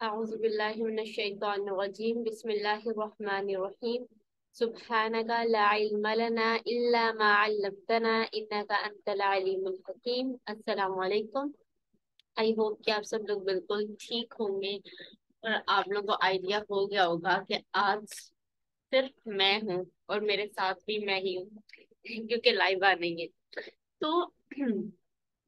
औज़ुबिल्लाहिमिनश्शैतानिर्रजीम बिस्मिल्लाहिर्रहमानिर्रहीम सुब्हानका ला इल्म लना इल्ला मा अल्लमतना इन्नका अंतल अलीमुल हकीम। अस्सलामु अलैकुम। आई होप कि आप सब लोग बिल्कुल ठीक होंगे और आप लोगों को आइडिया हो गया होगा कि आज सिर्फ मैं हूँ और मेरे साथ भी मैं ही हूँ क्योंकि लाइबा नहीं है। तो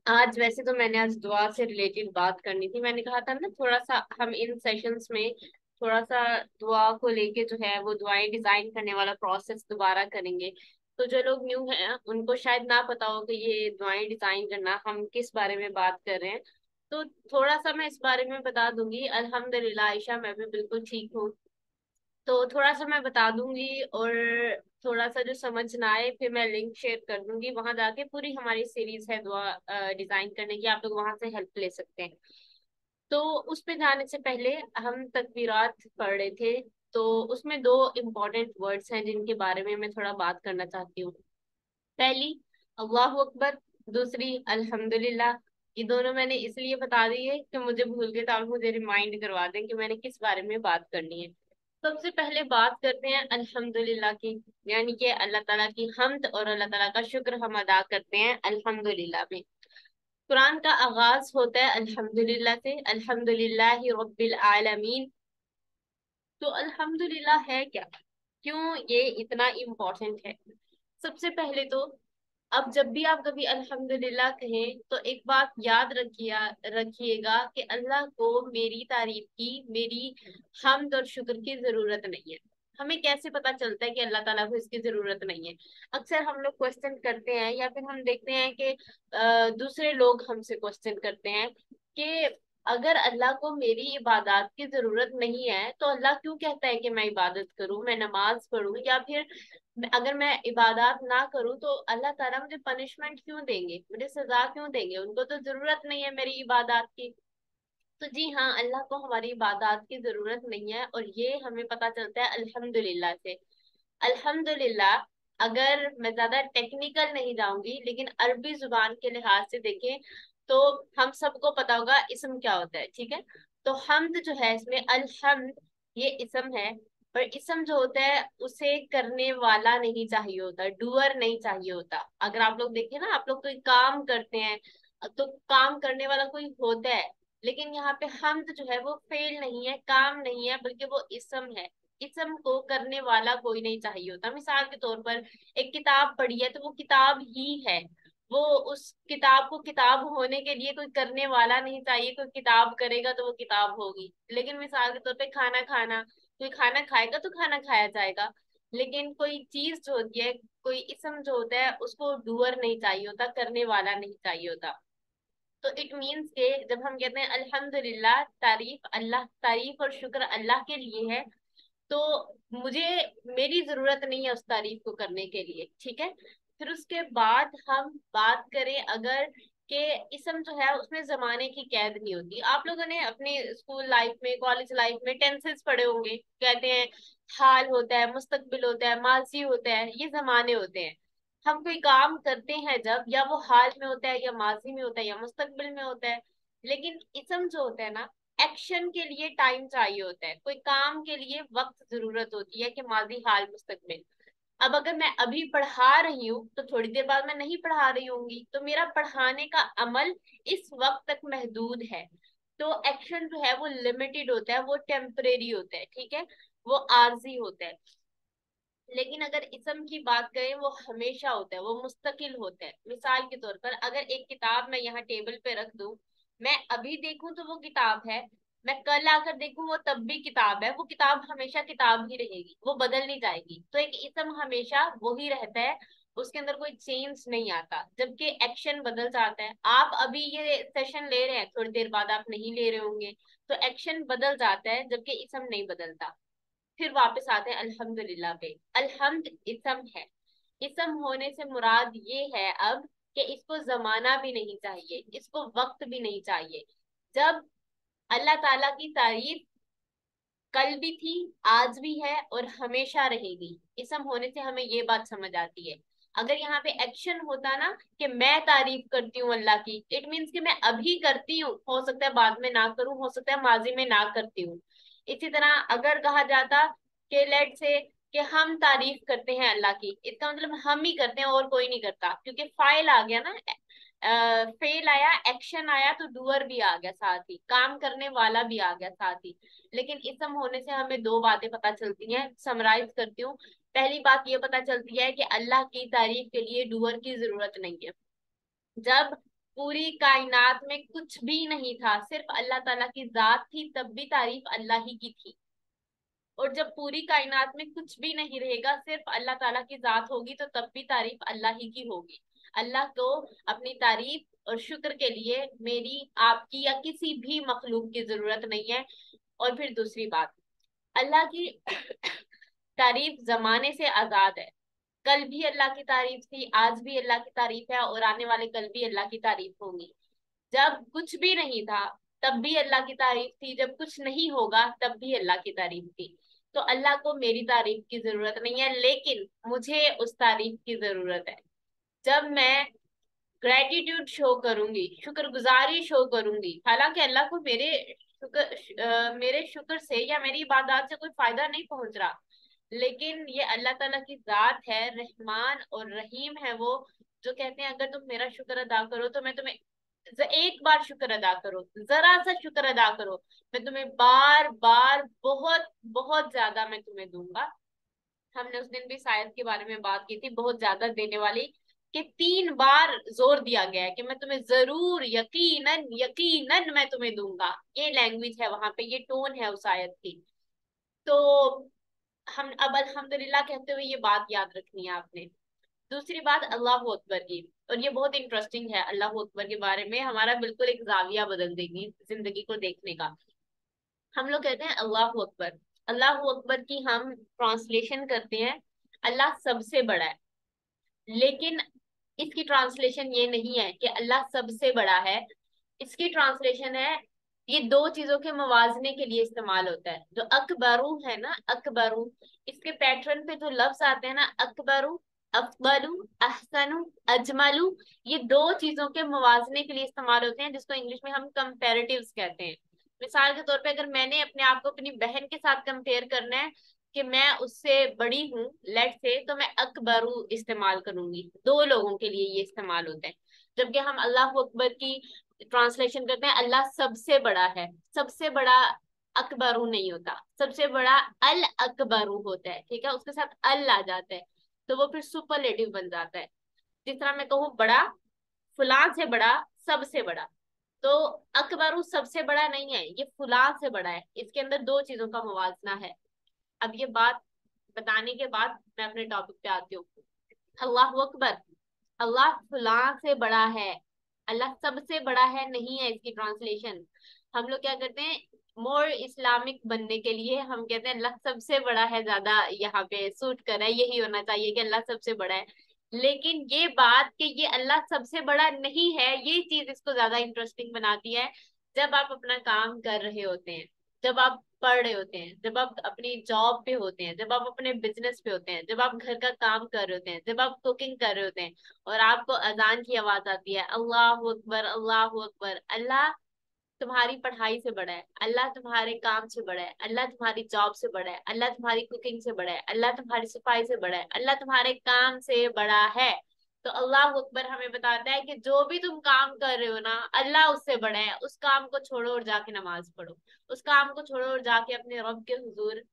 आज वैसे तो मैंने आज दुआ से रिलेटेड बात करनी थी। मैंने कहा था ना थोड़ा सा हम इन सेशंस में थोड़ा सा दुआ को लेके जो है वो दुआएं डिजाइन करने वाला प्रोसेस दोबारा करेंगे। तो जो लोग न्यू हैं उनको शायद ना पता हो कि ये दुआएं डिजाइन करना हम किस बारे में बात कर रहे हैं। तो थोड़ा सा मैं इस बारे में बता दूंगी। अल्हम्दुलिल्लाह आयशा, मैं भी बिल्कुल ठीक हूँ। तो थोड़ा सा मैं बता दूंगी और थोड़ा सा जो समझ ना आए फिर मैं लिंक शेयर कर दूंगी। वहां जाके पूरी हमारी सीरीज है दुआ डिजाइन करने की, आप लोग वहां से हेल्प ले सकते हैं। तो उस पे जाने से पहले हम तकबीरात पढ़ रहे थे। तो उसमें दो इम्पोर्टेंट वर्ड्स हैं जिनके बारे में मैं थोड़ा बात करना चाहती हूँ। पहली अल्लाह अकबर, दूसरी अल्हम्दुलिल्लाह। ये दोनों मैंने इसलिए बता दी है कि मुझे भूल गए तो आप मुझे रिमाइंड करवा दें कि मैंने किस बारे में बात करनी है। सबसे पहले बात करते हैं अल्हम्दुलिल्लाह की, यानी कि अल्लाह ताला की हम्द और अल्लाह ताला का शुक्र हम अदा करते हैं अल्हम्दुलिल्लाह में। कुरान का आगाज होता है अल्हम्दुलिल्लाह से, अल्हम्दुलिल्लाहि रब्बिल आलमीन। तो अल्हम्दुलिल्लाह है क्या, क्यों ये इतना इम्पोर्टेंट है? सबसे पहले तो अब जब भी आप कभी अल्हम्दुलिल्लाह कहें तो एक बात याद रखिएगा कि अल्लाह को मेरी तारीफ की, मेरी हम्द और शुक्र की जरूरत नहीं है। हमें कैसे पता चलता है कि अल्लाह ताला को इसकी जरूरत नहीं है? अक्सर हम लोग क्वेश्चन करते हैं या फिर हम देखते हैं कि दूसरे लोग हमसे क्वेश्चन करते हैं कि अगर अल्लाह को मेरी इबादत की जरूरत नहीं है तो अल्लाह क्यों कहता है कि मैं इबादत करूं, मैं नमाज पढ़ूं, या फिर अगर मैं इबादत ना करूं तो अल्लाह ताला मुझे पनिशमेंट क्यों देंगे, मुझे सजा क्यों देंगे, उनको तो जरूरत नहीं है मेरी इबादत की। तो जी हाँ, अल्लाह को हमारी इबादत की जरूरत नहीं है और ये हमें पता चलता है अल्हम्दुलिल्लाह से। अल्हम्दुलिल्लाह, अगर मैं ज्यादा टेक्निकल नहीं जाऊंगी लेकिन अरबी जुबान के लिहाज से देखें तो हम सबको पता होगा इसम क्या होता है, ठीक है? तो हमद जो है इसमें अलहम्द, ये इसम है। पर इसम जो होता है उसे करने वाला नहीं चाहिए होता, डूअर नहीं चाहिए होता। अगर आप लोग देखें ना, आप लोग कोई काम करते हैं तो काम करने वाला कोई होता है, लेकिन यहाँ पे हमद जो है वो फेल नहीं है, काम नहीं है, बल्कि वो इसम है। इसम को करने वाला कोई नहीं चाहिए होता। मिसाल के तौर पर एक किताब पढ़ी है तो वो किताब ही है। वो उस किताब को किताब होने के लिए कोई करने वाला नहीं चाहिए, कोई किताब करेगा तो वो किताब होगी। लेकिन मिसाल के तौर पे खाना खाना, कोई खाना खाएगा तो खाना खाया जाएगा। लेकिन कोई चीज जो होती है, कोई इसम जो होता है उसको डूअर नहीं चाहिए होता, करने वाला नहीं चाहिए होता। तो इट मीन्स के जब हम कहते हैं अल्हम्दुलिल्लाह, तारीफ और शुक्र अल्लाह के लिए है, तो मुझे मेरी जरूरत नहीं है उस तारीफ को करने के लिए, ठीक है? फिर उसके बाद हम बात करें अगर के इसम जो है उसमें जमाने की कैद नहीं होती। आप लोगों ने अपने स्कूल लाइफ में, कॉलेज लाइफ में टेंसेस पढ़े होंगे। कहते हैं हाल होता है, मुस्तकबिल होता है, माजी होता है, ये जमाने होते हैं। हम कोई काम करते हैं जब, या वो हाल में होता है या माजी में होता है या मुस्तकबिल में होता है। लेकिन इसम जो होता है ना, एक्शन के लिए टाइम चाहिए होता है, कोई काम के लिए वक्त जरूरत होती है कि माजी हाल मुस्तकबिल। अब अगर मैं अभी पढ़ा रही हूँ तो थोड़ी देर बाद मैं नहीं पढ़ा रही होंगी, तो मेरा पढ़ाने का अमल इस वक्त तक महदूद है। तो एक्शन जो है वो लिमिटेड होता है, वो टेम्परेरी होता है, ठीक है? वो आर्जी होता है। लेकिन अगर इसम की बात करें वो हमेशा होता है, वो मुस्तकिल होता है। मिसाल के तौर पर अगर एक किताब मैं यहाँ टेबल पे रख दूं, मैं अभी देखूं तो वो किताब है, मैं कल आकर देखूं वो तब भी किताब है, वो किताब हमेशा किताब ही रहेगी, वो बदल नहीं जाएगी। तो एक इसम हमेशा वही रहता है, उसके अंदर कोई चेंज नहीं आता। जबकि एक्शन बदल जाता है। आप अभी ये सेशन ले रहे हैं, थोड़ी देर बाद आप नहीं ले रहे होंगे, तो एक्शन बदल जाता है, जबकि इसम नहीं बदलता। फिर वापस आते हैं अल्हम्दुलिल्लाह पे। अल्हम्द इसम है। इसम होने से मुराद ये है अब कि इसको जमाना भी नहीं चाहिए, इसको वक्त भी नहीं चाहिए। जब अल्लाह ताला की तारीफ कल भी थी, आज भी है और हमेशा रहेगी, इसम होने से हमें ये बात समझ आती है। अगर यहाँ पे एक्शन होता ना कि मैं तारीफ करती हूँ अल्लाह की, इट मीन्स कि मैं अभी करती हूँ, हो सकता है बाद में ना करूँ, हो सकता है माजी में ना करती हूँ। इसी तरह अगर कहा जाता कि लेट से कि हम तारीफ करते हैं अल्लाह की, इसका मतलब हम ही करते हैं और कोई नहीं करता, क्योंकि फाइल आ गया ना, फेल आया, एक्शन आया, तो डूअर भी आ गया साथ ही, काम करने वाला भी आ गया साथ ही। लेकिन इसम होने से हमें दो बातें पता चलती हैं, समराइज करती हूँ। पहली बात ये पता चलती है कि अल्लाह की तारीफ के लिए डूअर की जरूरत नहीं है। जब पूरी कायनात में कुछ भी नहीं था, सिर्फ अल्लाह ताला की जात थी, तब भी तारीफ अल्लाह ही की थी। और जब पूरी कायनात में कुछ भी नहीं रहेगा, सिर्फ अल्लाह ताला की जात होगी, तो तब भी तारीफ अल्लाह ही की होगी। अल्लाह को अपनी तारीफ और शुक्र के लिए मेरी, आपकी या किसी भी मखलूक की जरूरत नहीं है। और फिर दूसरी बात, अल्लाह की तारीफ जमाने से आजाद है। कल भी अल्लाह की तारीफ थी, आज भी अल्लाह की तारीफ है, और आने वाले कल भी अल्लाह की तारीफ होगी। जब कुछ भी नहीं था तब भी अल्लाह की तारीफ थी, जब कुछ नहीं होगा तब भी अल्लाह की तारीफ थी। तो अल्लाह को मेरी तारीफ की जरूरत नहीं है, लेकिन मुझे उस तारीफ की जरूरत है। जब मैं ग्रेटिट्यूड शो करूंगी, शुक्रगुजारी शो करूंगी, हालांकि अल्लाह को मेरे शुक्र से या मेरी इबादत से कोई फायदा नहीं पहुंच रहा, लेकिन ये अल्लाह ताला की जात है, रहमान और रहीम है वो, जो कहते हैं अगर तुम मेरा शुक्र अदा करो तो मैं तुम्हें, एक बार शुक्र अदा करो, जरा सा शुक्र अदा करो, मैं तुम्हें बार बार बहुत बहुत ज्यादा मैं तुम्हें दूंगा। हमने उस दिन भी शायद के बारे में बात की थी, बहुत ज्यादा देने वाली, कि 3 बार जोर दिया गया है कि मैं तुम्हें जरूर, यकीनन यकीनन मैं तुम्हें दूंगा। ये लैंग्वेज है वहां पे, ये टोन है उस आयत की। तो हम अब अल्हम्दुलिल्लाह कहते हुए ये बात याद रखनी है आपने। दूसरी बात अल्लाह अकबर की, और ये बहुत इंटरेस्टिंग है, अल्लाह अकबर के बारे में हमारा बिल्कुल एक जाविया बदल देगी जिंदगी को देखने का। हम लोग कहते हैं अल्लाह अकबर, अल्लाह अकबर की हम ट्रांसलेशन करते हैं अल्लाह सबसे बड़ा है, लेकिन इसकी ट्रांसलेशन ये नहीं है कि अल्लाह सबसे बड़ा है। इसकी ट्रांसलेशन है, ये दो चीजों के मवाजने के लिए इस्तेमाल होता है। जो अकबरू है ना, अकबरू, इसके पैटर्न पे जो लफ्ज आते हैं ना, अकबरू, अफबलू, अहसनु, अजमलू, ये दो चीजों के मवाजने के लिए इस्तेमाल होते हैं, जिसको इंग्लिश में हम कंपेरेटिव्स कहते हैं। मिसाल के तौर पे अगर मैंने अपने आप को अपनी बहन के साथ कंपेयर करना है कि मैं उससे बड़ी हूँ, लेट से, तो मैं अकबरू इस्तेमाल करूंगी। दो लोगों के लिए ये इस्तेमाल होता है। जबकि हम अल्लाह अकबर की ट्रांसलेशन करते हैं अल्लाह सबसे बड़ा है, सबसे बड़ा अकबरू नहीं होता, सबसे बड़ा अल अकबरू होता है, ठीक है, उसके साथ अल आ जाता है, तो वो फिर सुपरलेटिव बन जाता है। जिस तरह मैं कहूँ बड़ा, फुलां से बड़ा, सबसे बड़ा, तो अकबरू सबसे बड़ा नहीं है, ये फुलां से बड़ा है, इसके अंदर दो चीजों का मुवाजना है। अब ये बात बताने के बाद मैं अपने टॉपिक पे आती हूँ। अल्लाह अकबर, अल्लाह फुलां से बड़ा है, अल्लाह सबसे बड़ा है नहीं है इसकी ट्रांसलेशन। हम लोग क्या करते हैं, मोर इस्लामिक बनने के लिए हम कहते हैं अल्लाह सबसे बड़ा है, ज्यादा यहाँ पे सूट कर रहा है, यही होना चाहिए कि अल्लाह सबसे बड़ा है। लेकिन ये बात कि ये अल्लाह सबसे बड़ा नहीं है, ये चीज इसको ज्यादा इंटरेस्टिंग बनाती है। जब आप अपना काम कर रहे होते हैं, जब आप पढ़ रहे होते हैं, जब आप अपनी जॉब पे होते हैं, जब आप अपने बिजनेस पे होते हैं, जब आप घर का काम कर रहे होते हैं, जब आप कुकिंग कर रहे होते हैं, और आपको अजान की आवाज आती है, अल्लाह अकबर, अल्लाह अकबर, अल्लाह तुम्हारी पढ़ाई से बड़ा है, अल्लाह तुम्हारे काम से बड़ा है, अल्लाह तुम्हारी जॉब से बड़ा है, अल्लाह तुम्हारी कुकिंग से बड़ा है, अल्लाह तुम्हारी सफाई से बड़ा है, अल्लाह तुम्हारे काम से बड़ा है। तो अल्लाह अकबर हमें बताता है कि जो भी तुम काम कर रहे हो ना, अल्लाह उससे बड़ा है, उस काम को छोड़ो और जाके नमाज पढ़ो, उस काम को छोड़ो और जाके अपने रब के हुजूर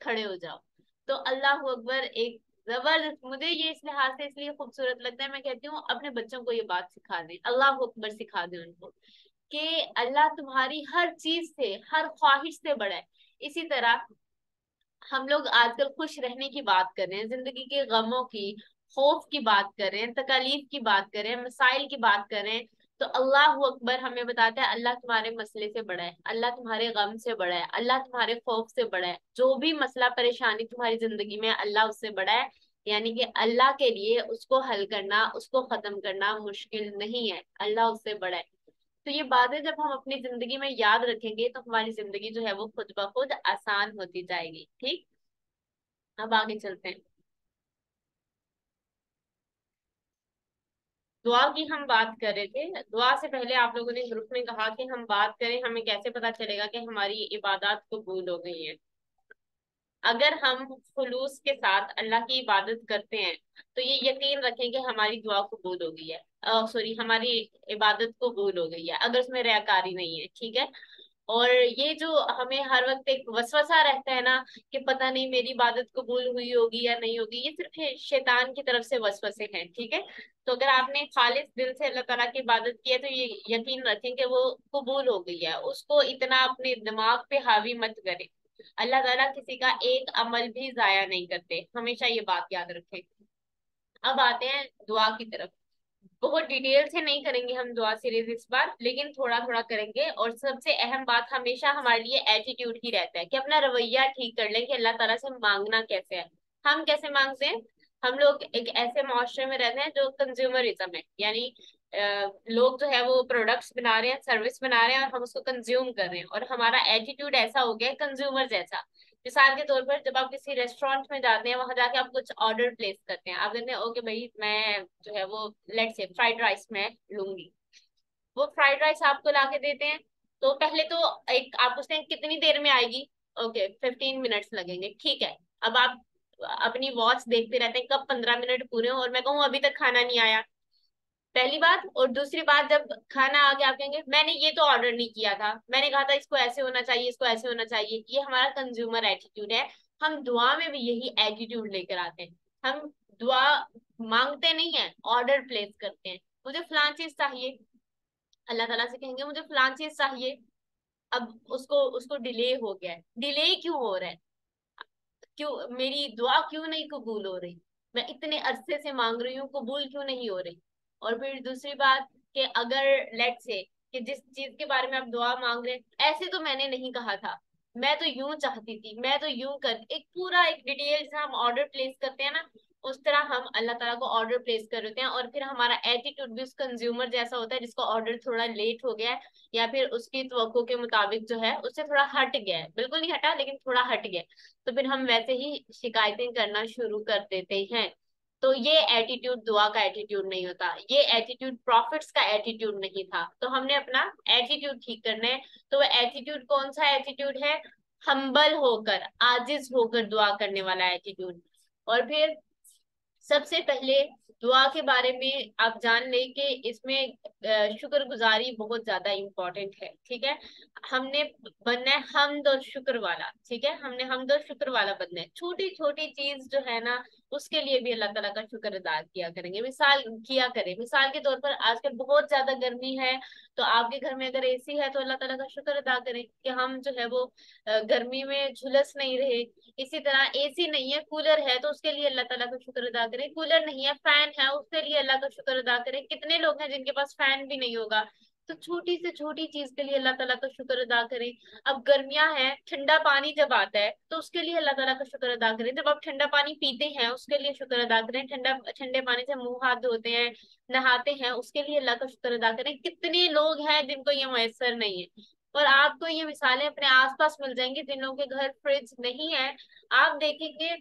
खड़े हो जाओ। तो अल्लाह अकबर एक जबरदस्त, मुझे ये इस लिहाज से इसलिए खूबसूरत लगता है, मैं कहती हूँ अपने बच्चों को ये बात सिखा दें, अल्लाह अकबर सिखा दें उनको, कि अल्लाह तुम्हारी हर चीज से, हर ख्वाहिश से बड़ा है। इसी तरह हम लोग आजकल खुश रहने की बात कर रहे हैं, जिंदगी के गमों की, खौफ की बात कर रहे हैं, तकालीफ की बात कर रहे हैं, मसाइल की बात कर रहे हैं, तो अल्लाह अकबर हमें बताता है अल्लाह तुम्हारे मसले से बड़ा है, अल्लाह तुम्हारे गम से बड़ा है, अल्लाह तुम्हारे खौफ से बड़ा है, जो भी मसला परेशानी तुम्हारी जिंदगी में अल्लाह उससे बड़ा है। यानी कि अल्लाह के लिए उसको हल करना, उसको खत्म करना मुश्किल नहीं है, अल्लाह उससे बड़ा है। तो ये बातें जब हम अपनी जिंदगी में याद रखेंगे तो हमारी जिंदगी जो है वो खुद ब खुद आसान होती जाएगी। ठीक, अब आगे चलते हैं। दुआ की हम बात कर रहे थे। दुआ से पहले आप लोगों ने ग्रुप में कहा कि हम बात करें, हमें कैसे पता चलेगा कि हमारी इबादत कबूल हो गई है। अगर हम खुलूस के साथ अल्लाह की इबादत करते हैं तो ये यकीन रखें कि हमारी दुआ कबूल हो गई है, सॉरी, हमारी इबादत कबूल हो गई है, अगर उसमें रियाकारी नहीं है, ठीक है। और ये जो हमें हर वक्त एक वसवसा रहता है ना कि पता नहीं मेरी इबादत कबूल हुई होगी या नहीं होगी, ये सिर्फ शैतान की तरफ से वसवसे हैं, ठीक है। तो अगर आपने खालिस दिल से अल्लाह ताला की इबादत की है तो ये यकीन रखें कि वो कबूल हो गई है। उसको इतना अपने दिमाग पे हावी मत करें। अल्लाह ताला किसी का एक अमल भी जाया नहीं करते, हमेशा ये बात याद रखें। अब आते हैं दुआ की तरफ। बहुत डिटेल से नहीं करेंगे हम दुआ सीरीज इस बार, लेकिन थोड़ा थोड़ा करेंगे। और सबसे अहम बात हमेशा हमारे लिए एटीट्यूड ही रहता है कि अपना रवैया ठीक कर लें कि अल्लाह ताला से मांगना कैसे है। हम कैसे मांगते हैं? हम लोग एक ऐसे मुआशरे में रहते हैं जो कंज्यूमरिज्म है, यानी लोग जो है वो प्रोडक्ट्स बना रहे हैं, सर्विस बना रहे हैं और हम उसको कंज्यूम कर रहे हैं, और हमारा एटीट्यूड ऐसा हो गया है कंज्यूमर जैसा। मिसाल के तौर पर जब आप किसी रेस्टोरेंट में जाते हैं, वहां जाके आप कुछ ऑर्डर प्लेस करते हैं, आप कहते हैं ओके भाई मैं जो है वो लेट्स से फ्राइड राइस मैं लूंगी। वो फ्राइड राइस आपको ला के देते हैं। तो पहले तो एक आप पूछते हैं कितनी देर में आएगी, ओके 15 मिनट्स लगेंगे, ठीक है। अब आप अपनी वॉच देखते रहते हैं कब 15 मिनट पूरे हो, और मैं कहूँ अभी तक खाना नहीं आया, पहली बात। और दूसरी बात, जब खाना आ गया आप कहेंगे मैंने ये तो ऑर्डर नहीं किया था, मैंने कहा था इसको ऐसे होना चाहिए, इसको ऐसे होना चाहिए। ये हमारा कंज्यूमर एटीट्यूड है। हम दुआ में भी यही एटीट्यूड लेकर आते हैं। हम दुआ मांगते नहीं है, ऑर्डर प्लेस करते हैं। मुझे फलां चीज चाहिए, अल्लाह ताला से कहेंगे मुझे फलां चीज चाहिए। अब उसको उसको डिले हो गया है, डिले क्यों हो रहा है? क्यों मेरी दुआ क्यों नहीं कबूल हो रही? मैं इतने अरसे से मांग रही हूँ, कबूल क्यों नहीं हो रही? और फिर दूसरी बात कि अगर लेट से कि जिस चीज के बारे में आप दुआ मांग रहे हैं, ऐसे तो मैंने नहीं कहा था, मैं तो यूं चाहती थी, मैं तो यूं कर, एक पूरा एक डिटेल से हम ऑर्डर प्लेस करते हैं ना, उस तरह हम अल्लाह ताला को ऑर्डर प्लेस कर देते हैं। और फिर हमारा एटीट्यूड भी उस कंज्यूमर जैसा होता है जिसका ऑर्डर थोड़ा लेट हो गया है, या फिर उसकी तवक्को के मुताबिक जो है उससे थोड़ा हट गया है, बिल्कुल नहीं हटा लेकिन थोड़ा हट गया है। तो फिर हम वैसे ही शिकायतें करना शुरू कर देते हैं। तो ये एटीट्यूड दुआ का एटीट्यूड नहीं होता, ये एटीट्यूड प्रॉफिट्स का एटीट्यूड नहीं था। तो हमने अपना एटीट्यूड ठीक करना है। तो वो एटीट्यूड कौन सा एटीट्यूड है? हम्बल होकर, आजिज होकर दुआ करने वाला एटीट्यूड। और फिर सबसे पहले दुआ के बारे में आप जान लें कि इसमें शुक्रगुजारी बहुत ज्यादा इम्पोर्टेंट है, ठीक है। हमने बनना है हमद और शुक्र वाला, ठीक है, हमने हमद और शुक्र वाला बनना है। छोटी छोटी चीज जो है ना उसके लिए भी अल्लाह ताला का शुक्र अदा किया करेंगे, मिसाल किया करें। मिसाल के तौर पर आजकल बहुत ज्यादा गर्मी है, तो आपके घर में अगर एसी है तो अल्लाह ताला का शुक्र अदा करें कि हम जो है वो गर्मी में झुलस नहीं रहे। इसी तरह एसी नहीं है, कूलर है, तो उसके लिए अल्लाह ताला का शुक्र अदा करें। कूलर नहीं है, फैन है, उसके लिए अल्लाह का शुक्र अदा करें। कितने लोग हैं जिनके पास फैन भी नहीं होगा? तो छोटी से छोटी चीज के लिए अल्लाह ताला का शुक्र अदा करें। अब गर्मियां हैं, ठंडा पानी जब आता है तो उसके लिए अल्लाह ताला का शुक्र अदा करें। जब आप ठंडा पानी पीते हैं उसके लिए शुक्र अदा करें। ठंडा ठंडे पानी से मुंह हाथ धोते हैं, नहाते हैं, उसके लिए अल्लाह का शुक्र अदा करें। कितने लोग हैं जिनको ये मैसर नहीं है? और आपको ये मिसालें अपने आसपास मिल जाएंगी जिन लोगों के घर फ्रिज नहीं है। आप देखेंगे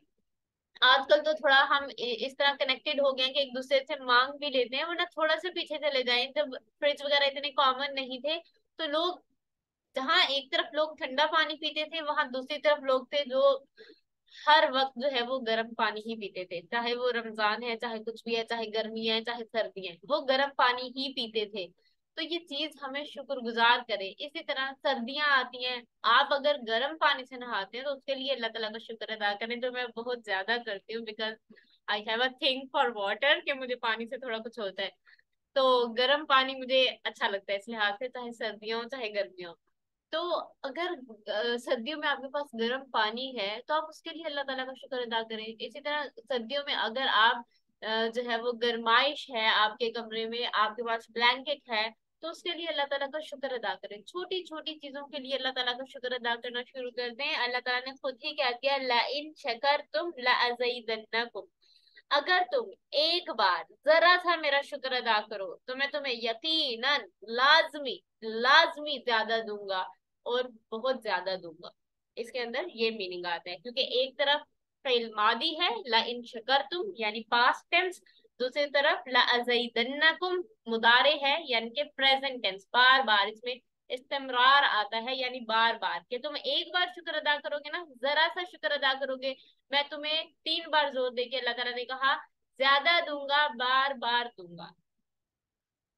आजकल तो थोड़ा हम इस तरह कनेक्टेड हो गए हैं कि एक दूसरे से मांग भी लेते हैं, वरना थोड़ा सा पीछे चले जाएं, जब फ्रिज वगैरह इतने कॉमन नहीं थे तो लोग, जहाँ एक तरफ लोग ठंडा पानी पीते थे वहां दूसरी तरफ लोग थे जो हर वक्त जो है वो गर्म पानी ही पीते थे, चाहे वो रमजान है, चाहे कुछ भी है, चाहे गर्मी है, चाहे सर्दी है, वो गर्म पानी ही पीते थे। तो ये चीज हमें शुक्रगुजार करें। इसी तरह सर्दियां आती हैं, आप अगर गर्म पानी से नहाते हैं तो उसके लिए अल्लाह ताला का शुक्र अदा करें, जो मैं बहुत ज्यादा करती हूँ, because I have a thing for water, कि मुझे पानी से थोड़ा कुछ होता है। तो गर्म पानी मुझे अच्छा लगता है इस लिहाज से, चाहे सर्दियों हो चाहे गर्मियों हो। तो अगर सर्दियों में आपके पास गर्म पानी है तो आप उसके लिए अल्लाह ताला का शुक्र अदा करें। इसी तरह सर्दियों में अगर आप जो है वो गर्माइश है आपके कमरे में, आपके पास ब्लैंकेट है, तो उसके लिए अल्लाह ताला का शुक्र अदा करें। छोटी छोटी चीजों के लिए अल्लाह ताला का शुक्र अदा करना शुरू कर दें। अल्लाह ताला ने खुद ही क्या किया, ला इन शकरतुम ला अज़ीदन्नकुम, अगर तुम एक बार जरा सा मेरा शुक्र अदा करो तो मैं तुम्हें यकीनन लाजमी लाजमी ज्यादा दूंगा, और बहुत ज्यादा दूंगा। इसके अंदर ये मीनिंग आता है, क्योंकि एक तरफ फेल मादी है ला इन शकरतुम यानी पास्ट टेंस, दूसरी तरफ लअज़ीदन्नकुम मुदारे है, यानी कि प्रेजेंट टेंस, बार बार इसमें इस्तेमरार आता है, यानी बार बार कि तुम एक बार शुक्र अदा करोगे ना, जरा सा शुक्र अदा करोगे, मैं तुम्हें 3 बार जोर देके अल्लाह ताला ने कहा ज्यादा दूंगा, बार बार दूंगा।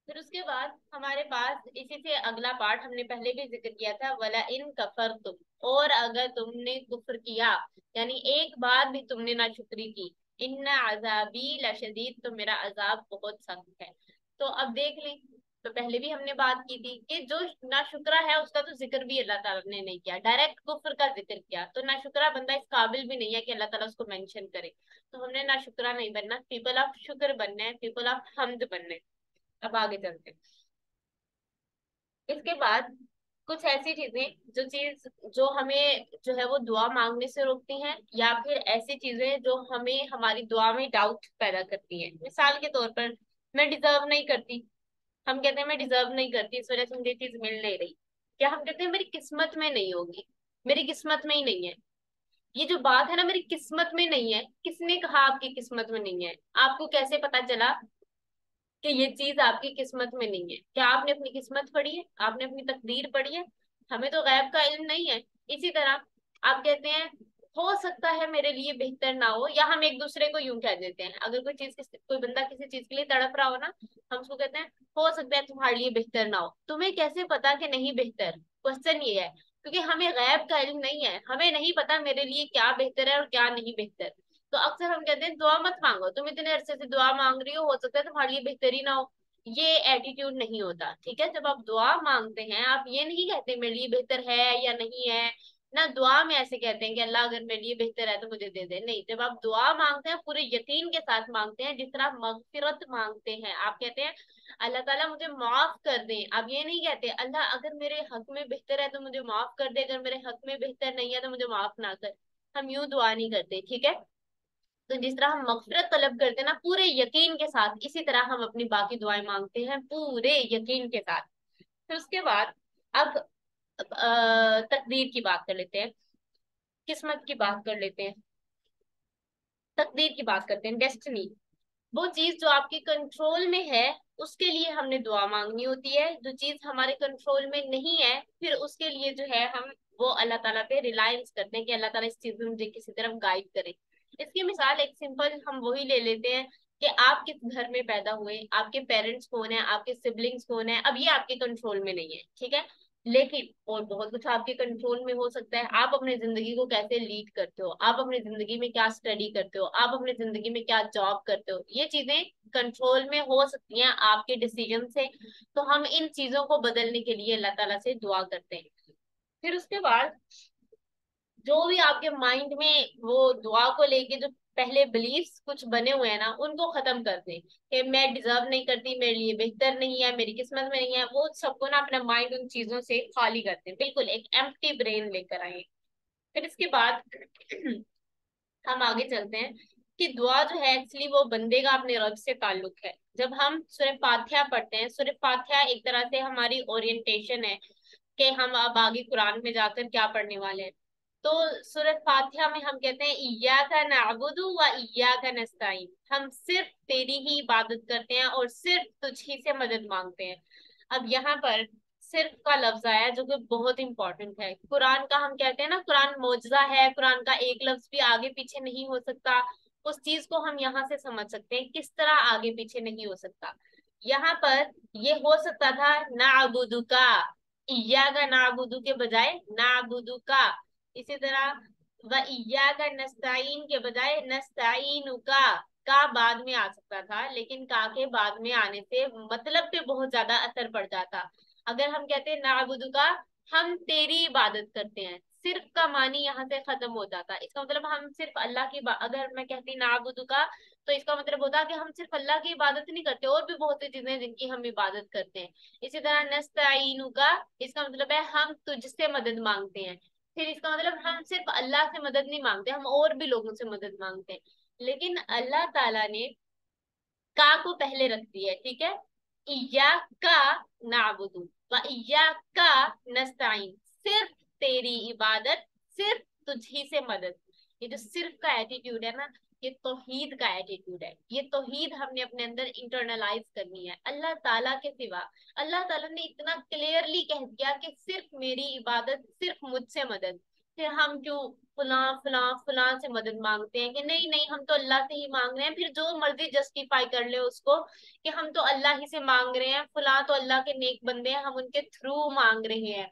फिर उसके बाद हमारे पास इसी से अगला पार्ट हमने पहले भी जिक्र किया था, वला इन कफर तुम, और अगर तुमने कुफ्र किया, यानी एक बार भी तुमने ना शुक्री की, इन्ना अजाबी लशदीद, तो मेरा अजाब बहुत सख्त है। तो अब देख लें, तो पहले भी हमने बात की थी कि जो ना शुक्रा है उसका तो जिक्र भी अल्लाह ताला ने नहीं किया, डायरेक्ट कुफ्र का जिक्र किया, तो ना शुक्रा बंदा इस काबिल भी नहीं है कि अल्लाह ताला उसको मेंशन करे। तो हमने ना शुक्रा नहीं बनना, पीपल ऑफ शुक्र बनना है, पीपल ऑफ हमद बनना है। अब आगे चलते हैं। इसके बाद कुछ ऐसी चीजें जो हमें जो है वो दुआ मांगने से रोकती हैं, या फिर ऐसी चीजें जो हमें हमारी दुआ में डाउट पैदा करती हैं। मिसाल के तौर पर, मैं डिजर्व नहीं करती, हम कहते हैं मैं डिजर्व नहीं करती, इस वजह से मुझे चीज मिल नहीं रही। क्या हम कहते हैं मेरी किस्मत में नहीं होगी, मेरी किस्मत में ही नहीं है। ये जो बात है ना, मेरी किस्मत में नहीं है, किसने कहा आपकी किस्मत में नहीं है? आपको कैसे पता चला कि ये चीज आपकी किस्मत में नहीं है? क्या आपने अपनी किस्मत पढ़ी है? आपने अपनी तकदीर पढ़ी है? हमें तो गैब का इल्म नहीं है। इसी तरह आप कहते हैं हो सकता है मेरे लिए बेहतर ना हो, या हम एक दूसरे को यूं कह देते हैं, अगर कोई बंदा किसी चीज के लिए तड़प रहा हो ना, हम उसको कहते हैं हो सकता है तुम्हारे लिए बेहतर ना हो। तुम्हें कैसे पता कि नहीं बेहतर? क्वेश्चन ये है, क्योंकि हमें गैब का इल्म नहीं है, हमें नहीं पता मेरे लिए क्या बेहतर है और क्या नहीं बेहतर। तो अक्सर हम कहते हैं दुआ मत मांगो, तुम इतने अरसे से दुआ मांग रही हो सकता है तुम्हारे लिए बेहतरी ना हो। ये एटीट्यूड नहीं होता, ठीक है? जब आप दुआ मांगते हैं, आप ये नहीं कहते मेरे लिए बेहतर है या नहीं है। ना दुआ में ऐसे कहते हैं कि अल्लाह अगर मेरे लिए बेहतर है तो मुझे दे दे। नहीं, जब आप दुआ मांगते हैं पूरे यकीन के साथ मांगते हैं, जिस तरह आप मगफिरत मांगते हैं, आप कहते हैं अल्लाह ताला मुझे माफ कर दे। आप ये नहीं कहते अल्लाह अगर मेरे हक में बेहतर है तो मुझे माफ कर दे, अगर मेरे हक में बेहतर नहीं है तो मुझे माफ ना कर। हम यूं दुआ नहीं करते, ठीक है? तो जिस तरह हम मगफिरत तलब करते हैं ना पूरे यकीन के साथ, इसी तरह हम अपनी बाकी दुआएं मांगते हैं पूरे यकीन के साथ। फिर उसके बाद अब तकदीर की बात कर लेते हैं, किस्मत की बात कर लेते हैं, तकदीर की बात करते हैं, डेस्टिनी। वो चीज जो आपके कंट्रोल में है उसके लिए हमने दुआ मांगनी होती है। जो चीज हमारे कंट्रोल में नहीं है, फिर उसके लिए जो है हम वो अल्लाह ताला पे रिलायंस करते हैं कि अल्लाह ताला इस चीज में मुझे किसी तरफ गाइड करे। इसकी मिसाल एक सिंपल हम वही ले लेते हैं कि आप किस घर में पैदा हुए, आपके पेरेंट्स कौन है, आपके सिबलिंग्स कौन है, अब ये आपके कंट्रोल में नहीं है, ठीक है? लेकिन और बहुत कुछ आपके कंट्रोल में हो सकता है। आप अपनी जिंदगी को कैसे लीड करते हो, आप अपनी जिंदगी में क्या स्टडी करते हो, आप अपनी जिंदगी में क्या जॉब करते हो, ये चीजें कंट्रोल में हो सकती हैं आपके डिसीजन से। तो हम इन चीजों को बदलने के लिए अल्लाह ताला से दुआ करते हैं। फिर उसके बाद जो भी आपके माइंड में वो दुआ को लेके जो पहले बिलीफ्स कुछ बने हुए हैं ना, उनको खत्म कर दें कि मैं डिजर्व नहीं करती, मेरे लिए बेहतर नहीं है, मेरी किस्मत में नहीं है। वो सबको ना अपना माइंड उन चीजों से खाली कर दें, बिल्कुल एक एम्प्टी ब्रेन लेकर आए। फिर इसके बाद हम आगे चलते हैं कि दुआ जो है एक्चुअली वो बंदे का अपने रब से ताल्लुक है। जब हम सूरह फातिहा पढ़ते हैं, सूरह फातिहा एक तरह से हमारी ओरिएंटेशन है कि हम अब आगे कुरान में जाकर क्या पढ़ने वाले हैं। तो सूरह फातिहा में हम कहते हैं इय्याका नअबुदु व इय्याका नस्तईन, हम सिर्फ तेरी ही इबादत करते हैं और सिर्फ तुझ ही से मदद मांगते हैं। अब यहाँ पर सिर्फ का लफ्ज आया जो कि बहुत इंपॉर्टेंट है। कुरान का हम कहते हैं ना कुरान मोजजा है, कुरान का एक लफ्ज भी आगे पीछे नहीं हो सकता। उस चीज को हम यहाँ से समझ सकते हैं किस तरह आगे पीछे नहीं हो सकता। यहाँ पर ये हो सकता था नाबुदु का, इय्याका नाबुदु के बजाय नाबुदु का। इसी तरह व इय्याका नस्ताइन के बजाय नस्ताइनु का बाद में आ सकता था, लेकिन का के बाद में आने से मतलब पे बहुत ज्यादा असर पड़ जाता। अगर हम कहते हैं नाबुदु का, हम तेरी इबादत करते हैं, सिर्फ का मानी यहाँ से खत्म हो जाता। इसका मतलब हम सिर्फ अल्लाह की अगर मैं कहती नाबुदु का, तो इसका मतलब होता कि हम सिर्फ अल्लाह की इबादत नहीं करते, और भी बहुत सी चीजें हैं जिनकी हम इबादत करते हैं। इसी तरह नस्ताइनु का, इसका मतलब है हम तुझसे मदद मांगते हैं। फिर इसका मतलब हम सिर्फ अल्लाह से मदद नहीं मांगते, हम और भी लोगों से मदद मांगते हैं। लेकिन अल्लाह ताला ने का को पहले रख दिया है, ठीक है? इय्याका नाबुदु व इय्याका नस्ताइन, सिर्फ तेरी इबादत, सिर्फ तुझी से मदद। ये जो सिर्फ का एटीट्यूड है ना, ये तौहीद का एटीट्यूड है। ये तौहीद हमने अपने अंदर इंटरनलाइज करनी है। अल्लाह ताला के सिवा, अल्लाह ताला ने इतना क्लियरली कह दिया कि सिर्फ मेरी इबादत, सिर्फ मुझसे मदद। फिर हम क्यों फुला फुला फुला से मदद मांगते हैं कि नहीं नहीं हम तो अल्लाह से ही मांग रहे हैं, फिर जो मर्जी जस्टिफाई कर ले उसको कि हम तो अल्लाह ही से मांग रहे हैं, फुला तो अल्लाह के नेक बंदे हैं, हम उनके थ्रू मांग रहे हैं।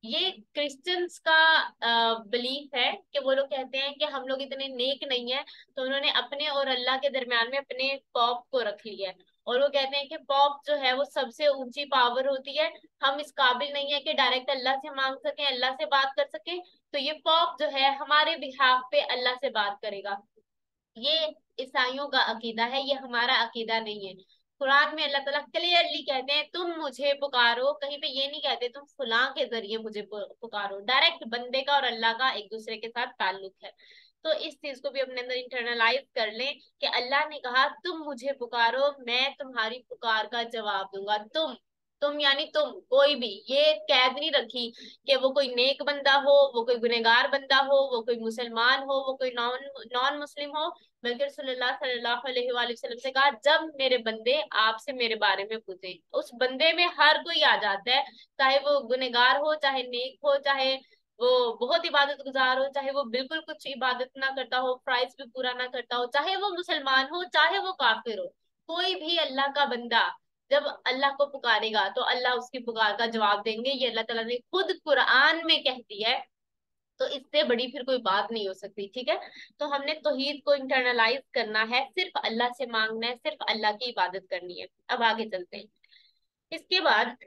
ये क्रिश्चियंस का बिलीफ है कि वो लोग कहते हैं कि हम लोग इतने नेक नहीं है, तो उन्होंने अपने और अल्लाह के दरमियान में अपने पॉप को रख लिया है। और वो कहते हैं कि पॉप जो है वो सबसे ऊंची पावर होती है, हम इस काबिल नहीं है कि डायरेक्ट अल्लाह से मांग सके, अल्लाह से बात कर सके, तो ये पॉप जो है हमारे बिहाफ पे अल्लाह से बात करेगा। ये ईसाइयों का अकीदा है, ये हमारा अकीदा नहीं है। कुरान में अल्लाह ताला क्लियरली कहते हैं तुम मुझे पुकारो, कहीं पे ये नहीं कहते तुम फुलां के जरिए मुझे पुकारो। डायरेक्ट बंदे का और अल्लाह का एक दूसरे के साथ ताल्लुक है। तो इस चीज को भी अपने अंदर इंटरनलाइज कर लें कि अल्लाह ने कहा तुम मुझे पुकारो, मैं तुम्हारी पुकार का जवाब दूंगा। तुम यानी तुम, कोई भी ये कैद नहीं रखी कि वो कोई नेक बंदा हो, वो कोई गुनहगार बंदा हो, वो कोई मुसलमान हो, वो कोई नॉन नॉन मुस्लिम हो। बल्कि रसूलुल्लाह सल्लल्लाहु अलैहि वसल्लम से कहा जब मेरे बंदे आपसे मेरे बारे में पूछे, उस बंदे में हर कोई आ जाता है, चाहे वो गुनहगार हो, चाहे नेक हो, चाहे वो बहुत इबादत गुजार हो, चाहे वो बिल्कुल कुछ इबादत ना करता हो, प्राइस भी पूरा ना करता हो, चाहे वो मुसलमान हो, चाहे वो काफिर हो। कोई भी अल्लाह का बंदा जब अल्लाह को पुकारेगा तो अल्लाह उसकी पुकार का जवाब देंगे। ये अल्लाह ताला ने खुद कुरान में कह दिया है। तो इससे बड़ी फिर कोई बात नहीं हो सकती, ठीक है। तो हमने तौहीद को इंटरनलाइज करना है, सिर्फ अल्लाह से मांगना है, सिर्फ अल्लाह की इबादत करनी है। अब आगे चलते हैं। इसके बाद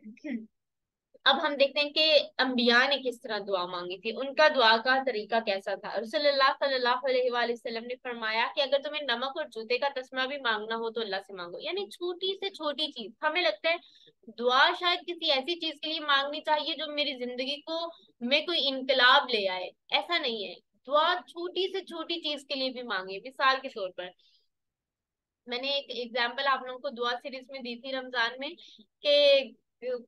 अब हम देखते हैं कि अंबिया ने किस तरह दुआ मांगी थी, उनका दुआ का तरीका कैसा था। रसूलुल्लाह सल्लल्लाहु अलैहि वसल्लम ने फरमाया कि अगर तुम्हें नमक और जूते का तस्मा भी मांगना हो तो अल्लाह से मांगो। यानी छोटी से छोटी चीज, हमें लगता है दुआ शायद किसी ऐसी चीज के लिए मांगनी चाहिए जो मेरी जिंदगी को में कोई इनकलाब ले आए, ऐसा नहीं है। दुआ छोटी से छोटी चीज के लिए भी मांगे। मिसाल के तौर पर मैंने एक एग्जाम्पल आप लोगों को दुआ सीरीज में दी थी रमजान में कि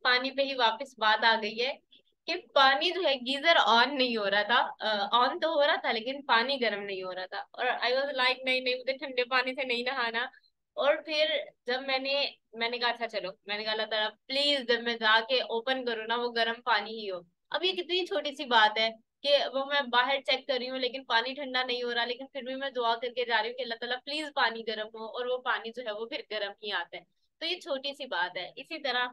पानी पे ही वापस बात आ गई है कि पानी जो है गीजर ऑन नहीं हो रहा था, ऑन तो हो रहा था लेकिन पानी गर्म नहीं हो रहा था। और आई वाज लाइक नहीं नहीं मुझे ठंडे पानी से नहीं नहाना। और फिर जब मैंने कहा अच्छा चलो, मैंने कहा अल्लाह ताला प्लीज जब मैं जाके ओपन करूँ ना वो गर्म पानी ही हो। अब ये कितनी छोटी सी बात है कि वो मैं बाहर चेक कर रही हूँ लेकिन पानी ठंडा नहीं हो रहा, लेकिन फिर भी मैं दुआ करके जा रही हूँ कि अल्लाह ताला प्लीज पानी गर्म हो, और वो पानी जो है वो फिर गर्म ही आता है। तो ये छोटी सी बात है। इसी तरह